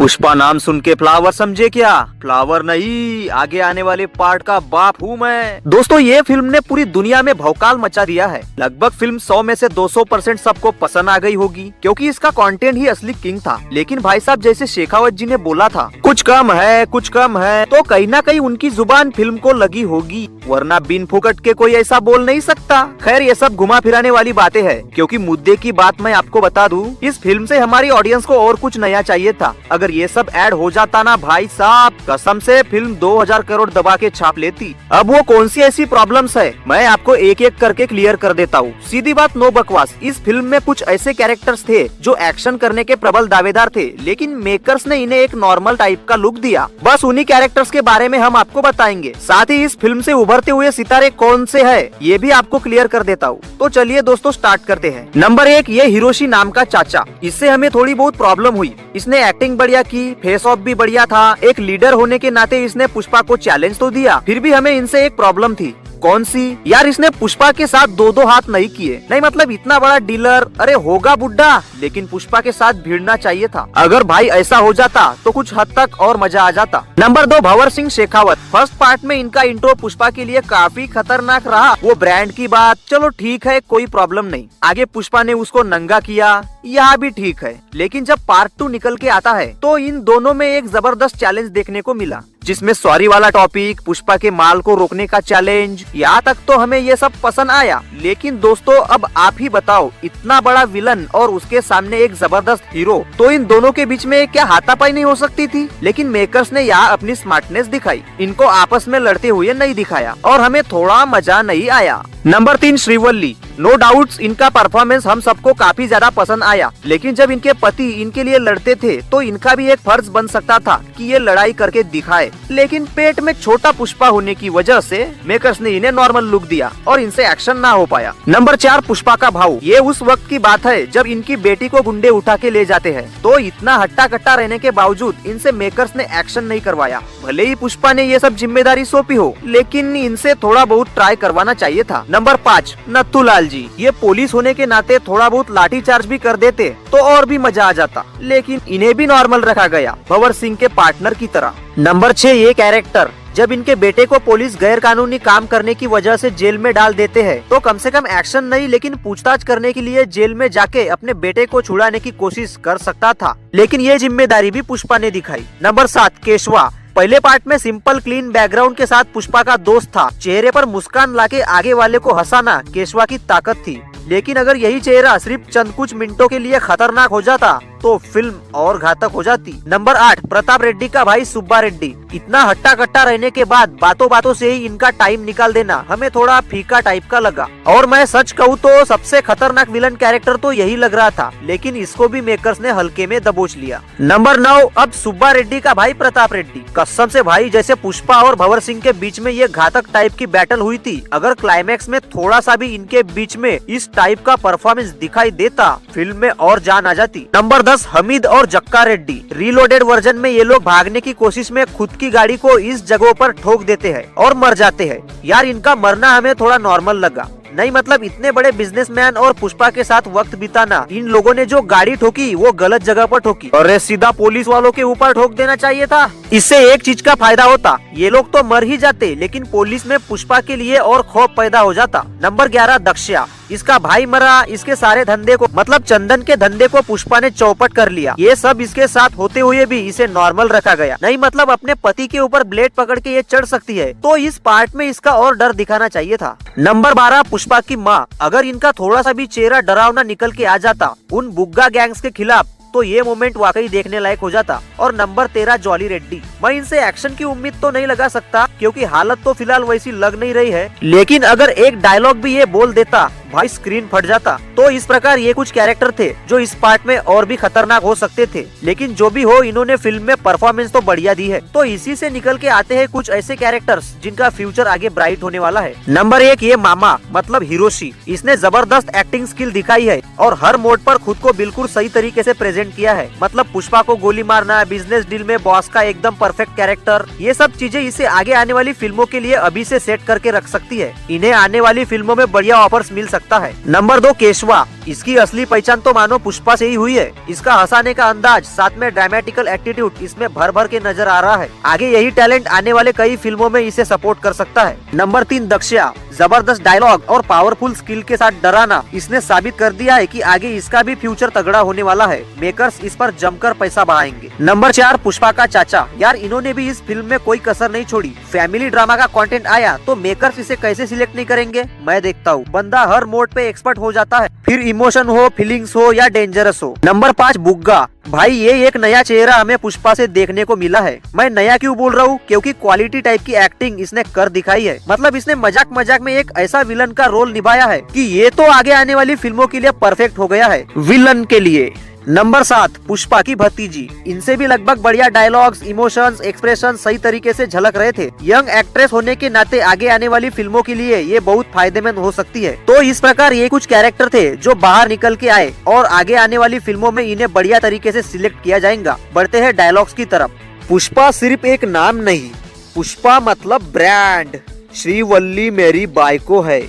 पुष्पा नाम सुन के फ्लावर समझे क्या? फ्लावर नहीं, आगे आने वाले पार्ट का बाप हूँ मैं। दोस्तों ये फिल्म ने पूरी दुनिया में भौकाल मचा दिया है। लगभग फिल्म 100 में से 200% सबको पसंद आ गई होगी, क्योंकि इसका कंटेंट ही असली किंग था। लेकिन भाई साहब जैसे शेखावत जी ने बोला था, कुछ कम है कुछ कम है, तो कहीं ना कहीं उनकी जुबान फिल्म को लगी होगी, वरना बिन फुकट के कोई ऐसा बोल नहीं सकता। खैर ये सब घुमा फिराने वाली बातें हैं, क्योंकि मुद्दे की बात मैं आपको बता दूं, इस फिल्म से हमारी ऑडियंस को और कुछ नया चाहिए था। अगर ये सब ऐड हो जाता ना भाई साहब, कसम से फिल्म 2000 करोड़ दबा के छाप लेती। अब वो कौन सी ऐसी प्रॉब्लम्स है, मैं आपको एक एक करके क्लियर कर देता हूँ। सीधी बात, नो बकवास। इस फिल्म में कुछ ऐसे कैरेक्टर्स थे जो एक्शन करने के प्रबल दावेदार थे, लेकिन मेकर्स ने इन्हें एक नॉर्मल टाइप का लुक दिया। बस उन्हीं कैरेक्टर्स के बारे में हम आपको बताएंगे। साथ ही इस फिल्म से उभरते हुए सितारे कौन से है ये भी आपको क्लियर कर देता हूँ। तो चलिए दोस्तों स्टार्ट करते हैं। नंबर 1, ये हिरोशी नाम का चाचा। इससे हमें थोड़ी बहुत प्रॉब्लम हुई। इसने एक्टिंग बढ़िया की, फेस ऑफ भी बढ़िया था, एक लीडर होने के नाते इसने पुष्पा को चैलेंज तो दिया, फिर भी हमें इनसे एक प्रॉब्लम थी। कौन सी? यार इसने पुष्पा के साथ दो हाथ नहीं किए। नहीं मतलब इतना बड़ा डीलर, अरे होगा बुड्ढा, लेकिन पुष्पा के साथ भिड़ना चाहिए था। अगर भाई ऐसा हो जाता तो कुछ हद तक और मजा आ जाता। Number 2, Bhanwar Singh Shekhawat. First part में इनका इंट्रो पुष्पा के लिए काफी खतरनाक रहा। वो ब्रांड की बात चलो ठीक है, कोई प्रॉब्लम नहीं। आगे पुष्पा ने उसको नंगा किया, यह भी ठीक है। लेकिन जब पार्ट 2 निकल के आता है तो इन दोनों में एक जबरदस्त चैलेंज देखने को मिला, जिसमें सॉरी वाला टॉपिक, पुष्पा के माल को रोकने का चैलेंज, यहाँ तक तो हमें ये सब पसंद आया। लेकिन दोस्तों अब आप ही बताओ, इतना बड़ा विलन और उसके सामने एक जबरदस्त हीरो, तो इन दोनों के बीच में क्या हाथापाई नहीं हो सकती थी? लेकिन मेकर्स ने यहाँ अपनी स्मार्टनेस दिखाई, इनको आपस में लड़ते हुए नहीं दिखाया और हमें थोड़ा मजा नहीं आया। नंबर 3, श्रीवल्ली। नो डाउट्स इनका परफॉर्मेंस हम सबको काफी ज्यादा पसंद आया, लेकिन जब इनके पति इनके लिए लड़ते थे तो इनका भी एक फर्ज बन सकता था कि ये लड़ाई करके दिखाए। लेकिन पेट में छोटा पुष्पा होने की वजह से मेकर्स ने इन्हें नॉर्मल लुक दिया और इनसे एक्शन ना हो पाया। नंबर 4, पुष्पा का भाऊ। ये उस वक्त की बात है जब इनकी बेटी को गुंडे उठा के ले जाते हैं, तो इतना हट्टा कट्टा रहने के बावजूद इनसे मेकर्स ने एक्शन नहीं करवाया। भले ही पुष्पा ने ये सब जिम्मेदारी सौंपी हो, लेकिन इनसे थोड़ा बहुत ट्राई करवाना चाहिए था। नंबर 5, नत्थूलाल जी। ये पुलिस होने के नाते थोड़ा बहुत लाठीचार्ज भी कर देते तो और भी मजा आ जाता, लेकिन इन्हें भी नॉर्मल रखा गया, भंवर सिंह के पार्टनर की तरह। नंबर 6, ये कैरेक्टर। जब इनके बेटे को पुलिस गैर कानूनी काम करने की वजह से जेल में डाल देते हैं, तो कम से कम एक्शन नहीं लेकिन पूछताछ करने के लिए जेल में जाके अपने बेटे को छुड़ाने की कोशिश कर सकता था, लेकिन ये जिम्मेदारी भी पुष्पा ने दिखाई। नंबर 7, केशवा। पहले पार्ट में सिंपल क्लीन बैकग्राउंड के साथ पुष्पा का दोस्त था, चेहरे पर मुस्कान लाके आगे वाले को हंसाना केशवा की ताकत थी। लेकिन अगर यही चेहरा सिर्फ चंद कुछ मिनटों के लिए खतरनाक हो जाता तो फिल्म और घातक हो जाती। नंबर 8, प्रताप रेड्डी का भाई सुब्बा रेड्डी। इतना हट्टा कट्टा रहने के बाद बातों बातों से ही इनका टाइम निकाल देना हमें थोड़ा फीका टाइप का लगा। और मैं सच कहूँ तो सबसे खतरनाक विलन कैरेक्टर तो यही लग रहा था, लेकिन इसको भी मेकर्स ने हल्के में दबोच लिया। नंबर 9, अब सुब्बा रेड्डी का भाई प्रताप रेड्डी। कसम से भाई, जैसे पुष्पा और भंवर सिंह के बीच में ये घातक टाइप की बैटल हुई थी, अगर क्लाइमैक्स में थोड़ा सा भी इनके बीच में इस टाइप का परफॉर्मेंस दिखाई देता, फिल्म में और जान आ जाती। नंबर 10, हमीद और जक्का रेड्डी। रीलोडेड वर्जन में ये लोग भागने की कोशिश में खुद की गाड़ी को इस जगह पर ठोक देते हैं और मर जाते हैं। यार इनका मरना हमें थोड़ा नॉर्मल लगा। नहीं मतलब इतने बड़े बिजनेसमैन और पुष्पा के साथ वक्त बिताना, इन लोगों ने जो गाड़ी ठोकी वो गलत जगह पर ठोकी, अरे सीधा पुलिस वालों के ऊपर ठोक देना चाहिए था। इससे एक चीज का फायदा होता, ये लोग तो मर ही जाते, लेकिन पुलिस में पुष्पा के लिए और खौफ पैदा हो जाता। नंबर 11, दक्षा। इसका भाई मरा, इसके सारे धंधे को मतलब चंदन के धंधे को पुष्पा ने चौपट कर लिया। ये सब इसके साथ होते हुए भी इसे नॉर्मल रखा गया। नहीं मतलब अपने पति के ऊपर ब्लेड पकड़ के ये चढ़ सकती है, तो इस पार्ट में इसका और डर दिखाना चाहिए था। नंबर 12, पुष्पा की माँ। अगर इनका थोड़ा सा भी चेहरा डरावना निकल के आ जाता उन बुग्गा गैंग्स के खिलाफ, तो ये मोमेंट वाकई देखने लायक हो जाता। और नंबर 13, जॉली रेड्डी। मैं इनसे एक्शन की उम्मीद तो नहीं लगा सकता, क्योंकि हालत तो फिलहाल वैसी लग नहीं रही है, लेकिन अगर एक डायलॉग भी ये बोल देता भाई स्क्रीन फट जाता। तो इस प्रकार ये कुछ कैरेक्टर थे जो इस पार्ट में और भी खतरनाक हो सकते थे, लेकिन जो भी हो इन्होंने फिल्म में परफॉर्मेंस तो बढ़िया दी है। तो इसी से निकल के आते हैं कुछ ऐसे कैरेक्टर्स जिनका फ्यूचर आगे ब्राइट होने वाला है। नंबर 1, ये मामा मतलब हिरोशी। इसने जबरदस्त एक्टिंग स्किल दिखाई है और हर मोड पर खुद को बिल्कुल सही तरीके से प्रेजेंट किया है। मतलब पुष्पा को गोली मारना, बिजनेस डील में बॉस का एकदम परफेक्ट कैरेक्टर, ये सब चीजें इसे आगे आने वाली फिल्मों के लिए अभी से सेट करके रख सकती है। इन्हें आने वाली फिल्मों में बढ़िया ऑफर्स मिल सकता है। नंबर 2, केशवा। इसकी असली पहचान तो मानो पुष्पा से ही हुई है। इसका हंसाने का अंदाज, साथ में ड्रामेटिकल एटीट्यूड इसमें भर भर के नजर आ रहा है। आगे यही टैलेंट आने वाले कई फिल्मों में इसे सपोर्ट कर सकता है। नंबर 3 दक्षया। जबरदस्त डायलॉग और पावरफुल स्किल के साथ डराना इसने साबित कर दिया है कि आगे इसका भी फ्यूचर तगड़ा होने वाला है। मेकर्स इस पर जमकर पैसा बढ़ाएंगे। नंबर 4 पुष्पा का चाचा। यार इन्होंने भी इस फिल्म में कोई कसर नहीं छोड़ी। फैमिली ड्रामा का कंटेंट आया तो मेकर्स इसे कैसे सिलेक्ट नहीं करेंगे। मैं देखता हूँ बंदा हर मोड पे एक्सपर्ट हो जाता है, फिर इमोशन हो, फीलिंग्स हो या डेंजरस हो। नंबर 5 बुग्गा। भाई ये एक नया चेहरा हमें पुष्पा से देखने को मिला है। मैं नया क्यों बोल रहा हूँ, क्योंकि क्वालिटी टाइप की एक्टिंग इसने कर दिखाई है। मतलब इसने मजाक मजाक में एक ऐसा विलन का रोल निभाया है कि ये तो आगे आने वाली फिल्मों के लिए परफेक्ट हो गया है विलन के लिए। नंबर 7 पुष्पा की भतीजी। इनसे भी लगभग बढ़िया डायलॉग्स, इमोशंस, एक्सप्रेशन सही तरीके से झलक रहे थे। यंग एक्ट्रेस होने के नाते आगे आने वाली फिल्मों के लिए ये बहुत फायदेमंद हो सकती है। तो इस प्रकार ये कुछ कैरेक्टर थे जो बाहर निकल के आए और आगे आने वाली फिल्मों में इन्हें बढ़िया तरीके से सिलेक्ट किया जाएगा। बढ़ते हैं डायलॉग्स की तरफ। पुष्पा सिर्फ एक नाम नहीं, पुष्पा मतलब ब्रांड। श्रीवल्ली मेरी बाइको है।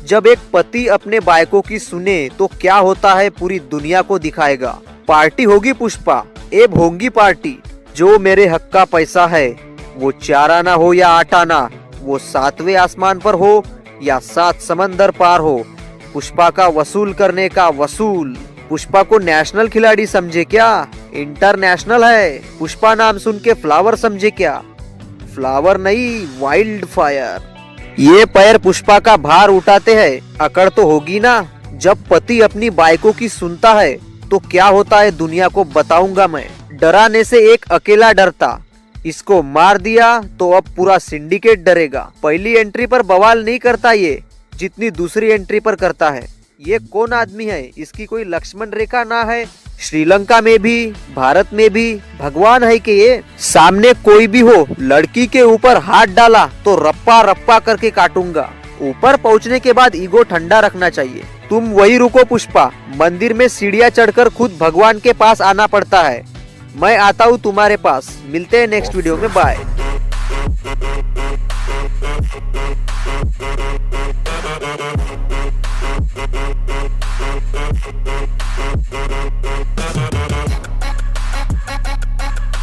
जब एक पति अपने बाइको की सुने तो क्या होता है पूरी दुनिया को दिखाएगा। पार्टी होगी पुष्पा, एब होंगी पार्टी। जो मेरे हक का पैसा है, वो 4 आना हो या 8 आना, वो 7वें आसमान पर हो या 7 समंदर पार हो, पुष्पा का वसूल करने का वसूल। पुष्पा को नेशनल खिलाड़ी समझे क्या? इंटरनेशनल है। पुष्पा नाम सुन के फ्लावर समझे क्या? फ्लावर नहीं, वाइल्ड फायर। ये पैर पुष्पा का भार उठाते हैं, अकड़ तो होगी ना। जब पति अपनी बाइको की सुनता है तो क्या होता है दुनिया को बताऊंगा मैं। डराने से एक अकेला डरता, इसको मार दिया तो अब पूरा सिंडिकेट डरेगा। पहली एंट्री पर बवाल नहीं करता ये, जितनी दूसरी एंट्री पर करता है। ये कौन आदमी है? इसकी कोई लक्ष्मण रेखा ना है। श्रीलंका में भी, भारत में भी भगवान है कि ये? सामने कोई भी हो, लड़की के ऊपर हाथ डाला तो रप्पा रप्पा करके काटूंगा। ऊपर पहुंचने के बाद ईगो ठंडा रखना चाहिए। तुम वही रुको पुष्पा, मंदिर में सीढ़ियाँ चढ़कर खुद भगवान के पास आना पड़ता है। मैं आता हूँ तुम्हारे पास। मिलते हैं नेक्स्ट वीडियो में, बाय।